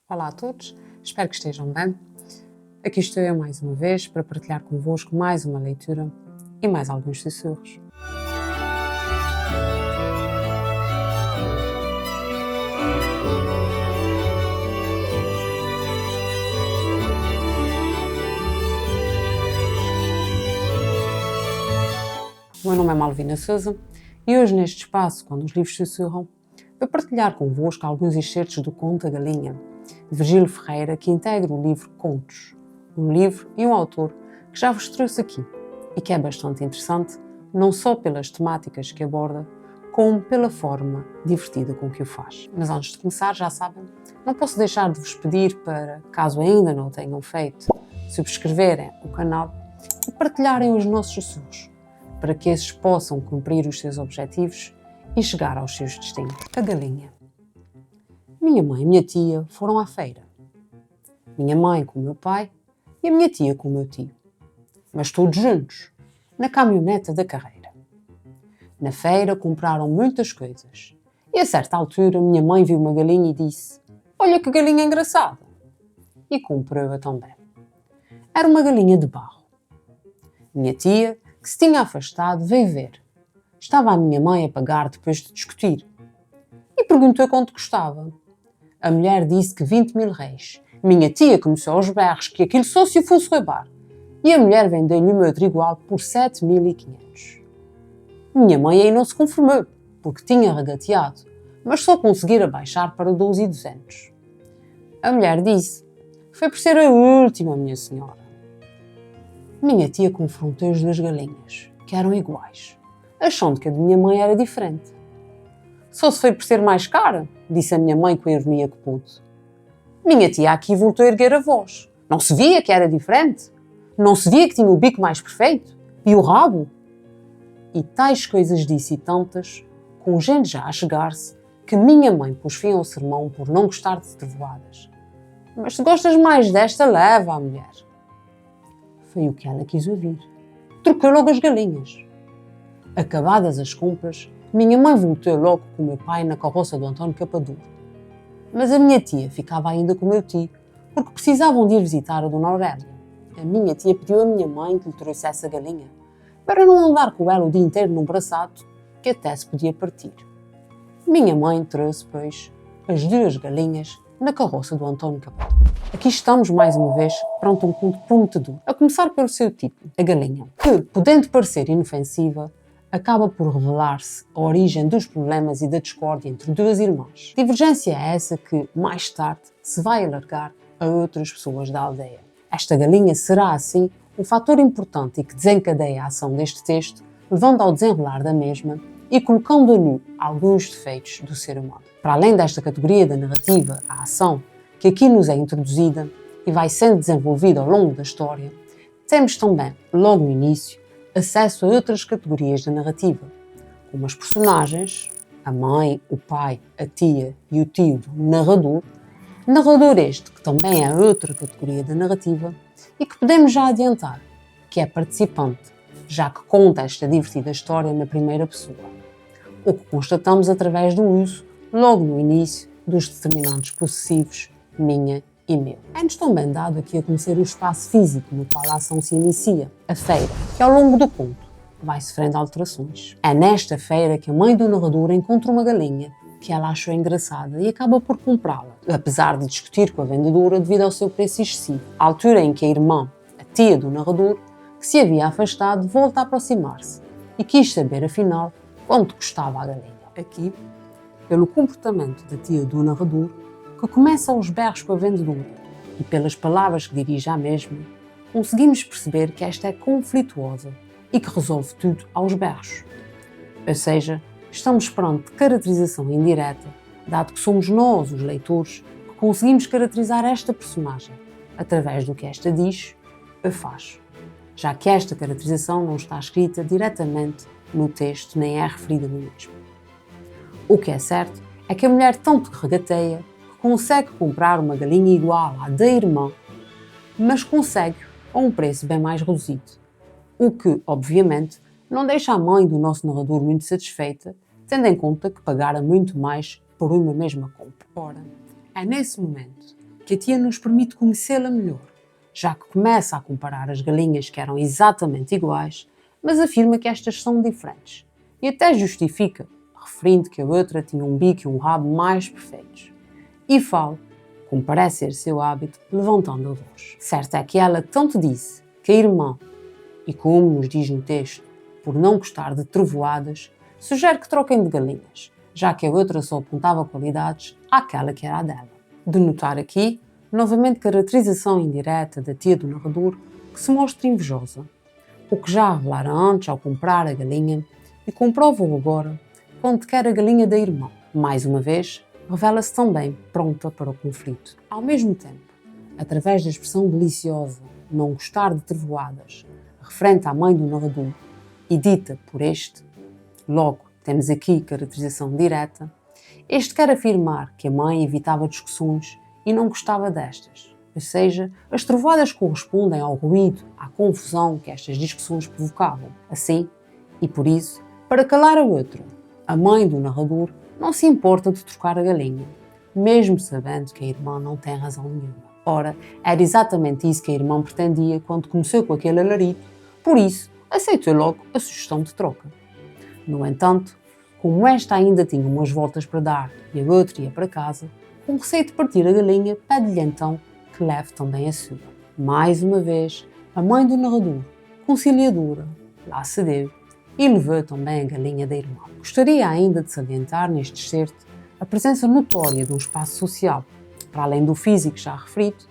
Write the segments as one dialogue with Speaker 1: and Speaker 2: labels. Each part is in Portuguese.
Speaker 1: Olá a todos, espero que estejam bem. Aqui estou eu mais uma vez para partilhar convosco mais uma leitura e mais alguns sussurros. O meu nome é Malvina Souza e hoje neste espaço, quando os livros sussurram, vou partilhar convosco alguns excertos do conto A Galinha, de Virgílio Ferreira, que integra o livro Contos, um livro e um autor que já vos trouxe aqui e que é bastante interessante, não só pelas temáticas que aborda, como pela forma divertida com que o faz. Mas antes de começar, já sabem, não posso deixar de vos pedir para, caso ainda não o tenham feito, subscreverem o canal e partilharem os nossos sussurros, para que esses possam cumprir os seus objetivos e chegar aos seus destinos. A galinha. Minha mãe e minha tia foram à feira. Minha mãe com o meu pai e a minha tia com o meu tio. Mas todos juntos, na caminhoneta da carreira. Na feira compraram muitas coisas. E a certa altura minha mãe viu uma galinha e disse: "Olha que galinha engraçada!" E comprou-a também. Era uma galinha de barro. Minha tia, que se tinha afastado, veio ver. Estava a minha mãe a pagar depois de discutir. E perguntou quanto custava. A mulher disse que 20.000 réis. Minha tia começou aos berros que aquilo só se o fosse roubar. E a mulher vendeu-lhe uma outra igual por 7.500. Minha mãe aí não se conformou, porque tinha regateado, mas só conseguira baixar para 12.200. A mulher disse: "Foi por ser a última, minha senhora." Minha tia confrontou as duas galinhas, que eram iguais, achando que a de minha mãe era diferente. "Só se foi por ser mais cara", disse a minha mãe com a ironia que pôde. Minha tia aqui voltou a erguer a voz. Não se via que era diferente? Não se via que tinha o bico mais perfeito? E o rabo? E tais coisas disse e tantas, com gente já a chegar-se, que minha mãe pôs fim ao sermão por não gostar de trevoadas. "Mas se gostas mais desta, leva a mulher." Foi o que ela quis ouvir. Trocou logo as galinhas. Acabadas as compras, minha mãe voltou logo com o meu pai na carroça do António Capador. Mas a minha tia ficava ainda com o meu tio, porque precisavam de ir visitar a Dona Aurélia. A minha tia pediu à minha mãe que lhe trouxesse a galinha, para não andar com ela o dia inteiro num braçado, que até se podia partir. Minha mãe trouxe, pois, as duas galinhas na carroça do António Capador. Aqui estamos, mais uma vez, perante um conto prometedor, a começar pelo seu título, A Galinha, que, podendo parecer inofensiva, acaba por revelar-se a origem dos problemas e da discórdia entre duas irmãs. Divergência é essa que, mais tarde, se vai alargar a outras pessoas da aldeia. Esta galinha será, assim, um fator importante e que desencadeia a ação deste texto, levando ao desenrolar da mesma e colocando a nu alguns defeitos do ser humano. Para além desta categoria da narrativa, a ação, que aqui nos é introduzida e vai sendo desenvolvida ao longo da história, temos também, logo no início, acesso a outras categorias da narrativa, como as personagens, a mãe, o pai, a tia e o tio do narrador este que também é outra categoria da narrativa e que podemos já adiantar, que é participante, já que conta esta divertida história na primeira pessoa, o que constatamos através do uso, logo no início, dos determinantes possessivos minha e meu. É-nos também dado aqui a conhecer o espaço físico no qual a ação se inicia, a feira, que ao longo do conto vai sofrendo alterações. É nesta feira que a mãe do narrador encontra uma galinha que ela achou engraçada e acaba por comprá-la, apesar de discutir com a vendedora devido ao seu preço excessivo. À altura em que a irmã, a tia do narrador, que se havia afastado, volta a aproximar-se e quis saber, afinal, quanto custava a galinha. Aqui, pelo comportamento da tia do narrador, que começa aos berros com a vendedora e pelas palavras que dirige à mesma, conseguimos perceber que esta é conflituosa e que resolve tudo aos berros. Ou seja, estamos perante caracterização indireta, dado que somos nós, os leitores, que conseguimos caracterizar esta personagem através do que esta diz ou faz, já que esta caracterização não está escrita diretamente no texto nem é referida no mesmo. O que é certo é que a mulher tanto que regateia que consegue comprar uma galinha igual à da irmã, mas consegue a um preço bem mais reduzido, o que, obviamente, não deixa a mãe do nosso narrador muito satisfeita, tendo em conta que pagara muito mais por uma mesma compra. Ora, é nesse momento que a tia nos permite conhecê-la melhor, já que começa a comparar as galinhas que eram exatamente iguais, mas afirma que estas são diferentes, e até justifica, referindo que a outra tinha um bico e um rabo mais perfeitos. E fala, como parece ser seu hábito, levantando a voz. Certo é que ela tanto disse que a irmã, e como nos diz no texto, por não gostar de trovoadas, sugere que troquem de galinhas, já que a outra só apontava qualidades àquela que era a dela. De notar aqui, novamente, caracterização indireta da tia do narrador que se mostra invejosa, o que já revelara antes ao comprar a galinha e comprova-o agora quando quer a galinha da irmã. Mais uma vez, revela-se também pronta para o conflito. Ao mesmo tempo, através da expressão deliciosa não gostar de trevoadas, referente à mãe do narrador, e dita por este, logo temos aqui caracterização direta, este quer afirmar que a mãe evitava discussões e não gostava destas, ou seja, as trovoadas correspondem ao ruído, à confusão que estas discussões provocavam. Assim, e por isso, para calar a outra, a mãe do narrador não se importa de trocar a galinha, mesmo sabendo que a irmã não tem razão nenhuma. Ora, era exatamente isso que a irmã pretendia quando começou com aquele alarido, por isso aceitou logo a sugestão de troca. No entanto, como esta ainda tinha umas voltas para dar e a outra ia para casa, com receio de partir a galinha, pede-lhe então que leve também a sua. Mais uma vez, a mãe do narrador, conciliadora, lá cedeu e levou também a galinha da irmã. Gostaria ainda de salientar neste excerto a presença notória de um espaço social, para além do físico já referido,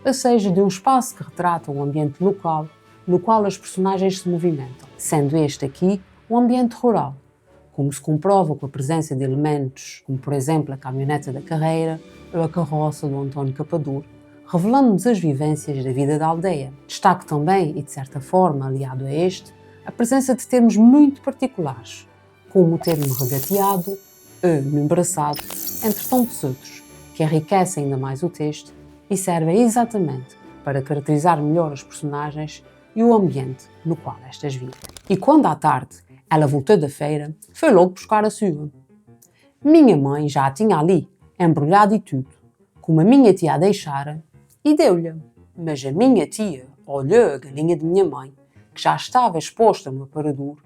Speaker 1: ou seja, de um espaço que retrata um ambiente local no qual as personagens se movimentam, sendo este aqui um ambiente rural, como se comprova com a presença de elementos como, por exemplo, a caminhoneta da carreira ou a carroça do António Capador, revelando-nos as vivências da vida da aldeia. Destaque também, e de certa forma aliado a este, a presença de termos muito particulares, como o termo regateado ou embaraçado, entre tantos outros, que enriquecem ainda mais o texto e servem exatamente para caracterizar melhor os personagens e o ambiente no qual estas vivem. E quando à tarde ela voltou da feira, foi logo buscar a sua. Minha mãe já a tinha ali, embrulhada e tudo, como a minha tia a deixara, e deu-lhe. Mas a minha tia olhou a galinha de minha mãe, que já estava exposta no aparador,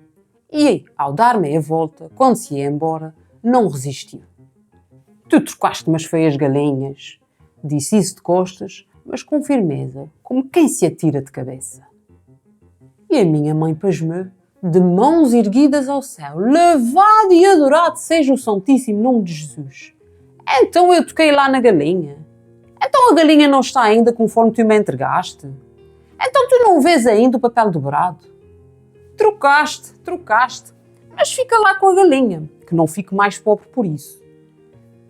Speaker 1: e, ao dar meia volta, quando se ia embora, não resistiu. Tu trocaste umas feias galinhas, disse isso de costas, mas com firmeza, como quem se atira de cabeça. E a minha mãe pasmou, de mãos erguidas ao céu, louvado e adorado seja o santíssimo nome de Jesus. Então eu toquei lá na galinha. Então a galinha não está ainda conforme tu me entregaste? Então tu não vês ainda o papel dobrado? Trocaste, mas fica lá com a galinha, que não fico mais pobre por isso.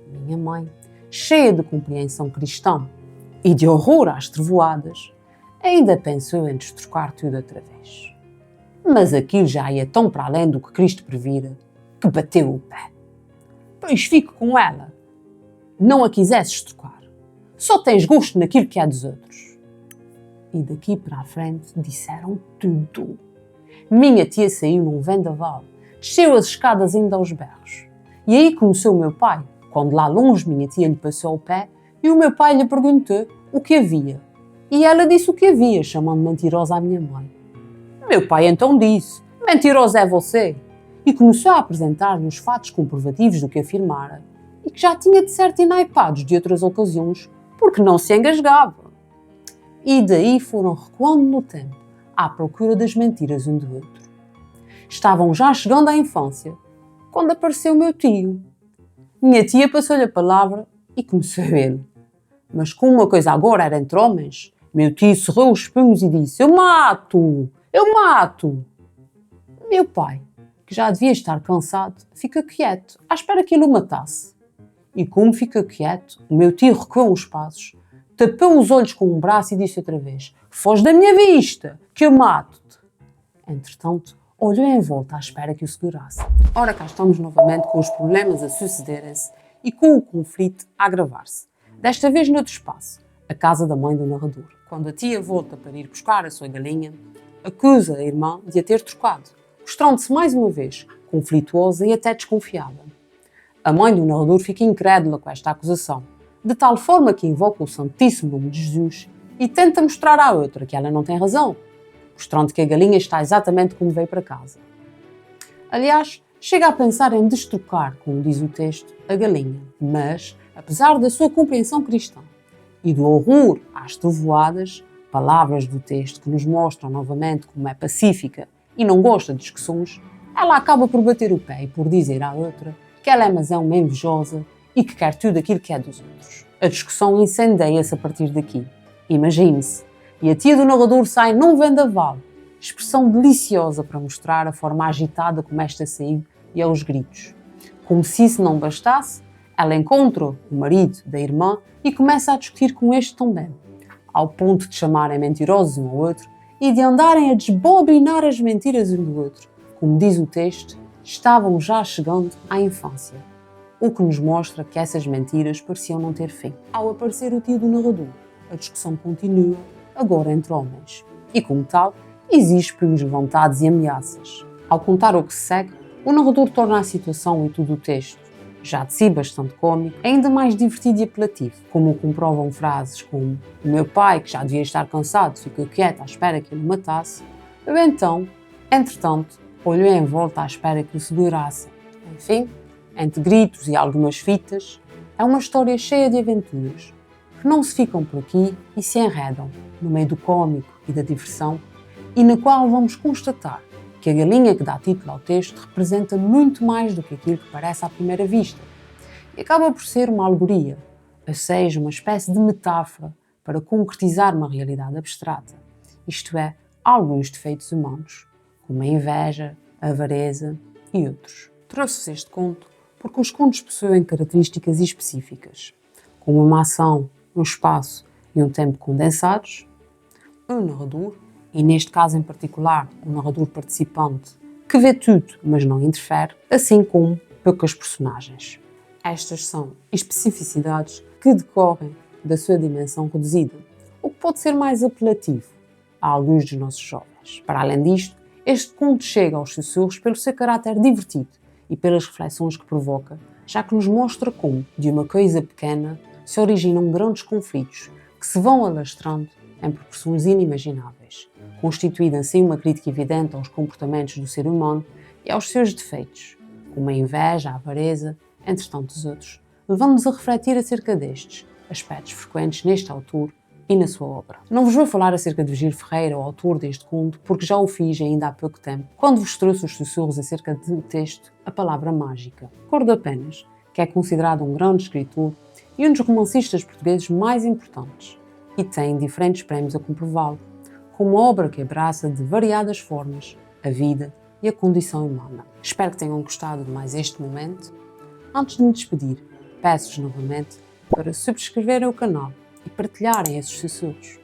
Speaker 1: Minha mãe, cheia de compreensão cristã e de horror às trevoadas, ainda pensou em destrocar tudo outra vez. Mas aquilo já ia tão para além do que Cristo previra, que bateu o pé. Pois fico com ela. Não a quisesses trocar. Só tens gosto naquilo que é dos outros. E daqui para a frente disseram tudo. Minha tia saiu num vendaval, desceu as escadas ainda aos berros. E aí começou o meu pai, quando lá longe minha tia lhe passou o pé e o meu pai lhe perguntou o que havia. E ela disse o que havia, chamando mentirosa a minha mãe. Meu pai então disse, mentirosa é você, e começou a apresentar-lhe os fatos comprovativos do que afirmara, e que já tinha de certo enaipados de outras ocasiões, porque não se engasgava. E daí foram recuando no tempo, à procura das mentiras um do outro. Estavam já chegando à infância, quando apareceu meu tio. Minha tia passou-lhe a palavra e começou ele. Mas como uma coisa agora era entre homens, meu tio cerrou os punhos e disse, eu mato! Meu pai, que já devia estar cansado, ficou quieto, à espera que ele o matasse. E como ficou quieto, o meu tio recuou uns passos, tapou os olhos com um braço e disse outra vez, foge da minha vista, que eu mato-te. Entretanto, olhou em volta à espera que o segurasse. Ora, cá estamos novamente com os problemas a sucederem-se e com o conflito a agravar-se. Desta vez noutro espaço, a casa da mãe do narrador. Quando a tia volta para ir buscar a sua galinha, acusa a irmã de a ter trocado, mostrando-se mais uma vez conflituosa e até desconfiada. A mãe do narrador fica incrédula com esta acusação, de tal forma que invoca o santíssimo nome de Jesus e tenta mostrar à outra que ela não tem razão, mostrando que a galinha está exatamente como veio para casa. Aliás, chega a pensar em destrocar, como diz o texto, a galinha, mas, apesar da sua compreensão cristã e do horror às trovoadas, palavras do texto que nos mostram novamente como é pacífica e não gosta de discussões, ela acaba por bater o pé e por dizer à outra que ela é uma invejosa e que quer tudo aquilo que é dos outros. A discussão incendeia-se a partir daqui. Imagine-se, e a tia do narrador sai num vendaval, expressão deliciosa para mostrar a forma agitada como esta saiu e aos gritos. Como se isso não bastasse, ela encontra o marido da irmã e começa a discutir com este também, ao ponto de chamarem mentirosos um ao outro e de andarem a desbobinar as mentiras um do outro. Como diz o texto, estavam já chegando à infância, o que nos mostra que essas mentiras pareciam não ter fim. Ao aparecer o tio do narrador, a discussão continua, agora entre homens, e como tal, exige punhos de vontades e ameaças. Ao contar o que se segue, o narrador torna a situação e todo o texto, já de si bastante cômico, ainda mais divertido e apelativo, como o comprovam frases como "o meu pai, que já devia estar cansado, ficou quieto à espera que ele o matasse", ou então, entretanto, olhou em volta à espera que o segurasse. Enfim, entre gritos e algumas fitas, é uma história cheia de aventuras, que não se ficam por aqui e se enredam, no meio do cômico e da diversão, e na qual vamos constatar que a galinha que dá título ao texto representa muito mais do que aquilo que parece à primeira vista, e acaba por ser uma alegoria, ou seja, uma espécie de metáfora para concretizar uma realidade abstrata, isto é, alguns defeitos humanos, como a inveja, a avareza e outros. Trouxe-vos este conto porque os contos possuem características específicas, como uma ação, um espaço e um tempo condensados, um narrador, e neste caso em particular um narrador participante que vê tudo, mas não interfere, assim como poucas personagens. Estas são especificidades que decorrem da sua dimensão reduzida, o que pode ser mais apelativo a alguns dos nossos jovens. Para além disto, este conto chega aos sussurros pelo seu caráter divertido e pelas reflexões que provoca, já que nos mostra como, de uma coisa pequena, se originam grandes conflitos que se vão alastrando em proporções inimagináveis, constituindo assim uma crítica evidente aos comportamentos do ser humano e aos seus defeitos, como a inveja, a avareza, entre tantos outros, levando-nos a refletir acerca destes aspectos frequentes neste autor e na sua obra. Não vos vou falar acerca de Virgílio Ferreira, o autor deste conto, porque já o fiz ainda há pouco tempo, quando vos trouxe os sussurros acerca do texto A Palavra Mágica. Recordo apenas que é considerado um grande escritor e um dos romancistas portugueses mais importantes, e tem diferentes prémios a comprová-lo, como obra que abraça de variadas formas a vida e a condição humana. Espero que tenham gostado de mais este momento. Antes de me despedir, peço-vos novamente para subscreverem o canal e partilharem esses sussurros.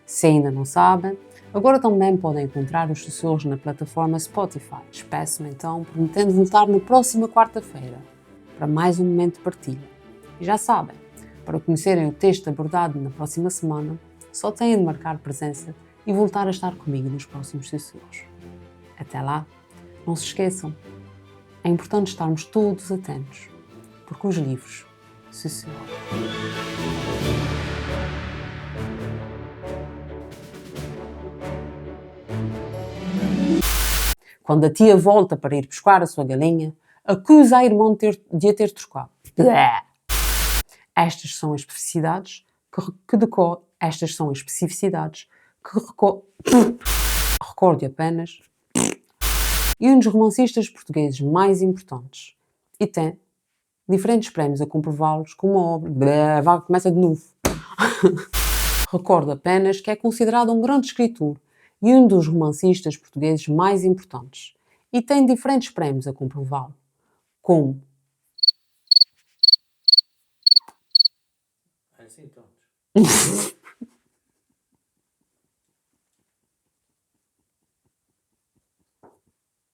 Speaker 1: Se ainda não sabem, agora também podem encontrar os sussurros na plataforma Spotify. Despeço-me então, prometendo voltar na próxima quarta-feira para mais um momento de partilha. E já sabem, para conhecerem o texto abordado na próxima semana, só têm de marcar presença e voltar a estar comigo nos próximos sussurros. Até lá, não se esqueçam, é importante estarmos todos atentos, porque os livros sussurram. Quando a tia volta para ir buscar a sua galinha, acusa a irmã de a ter trocado. Estas são as especificidades que recordo apenas, e um dos romancistas portugueses mais importantes, e tem diferentes prémios a comprová-los com uma obra... Começa de novo. Recordo apenas que é considerado um grande escritor e um dos romancistas portugueses mais importantes, e tem diferentes prémios a comprová-lo, como...
Speaker 2: Assim, pronto.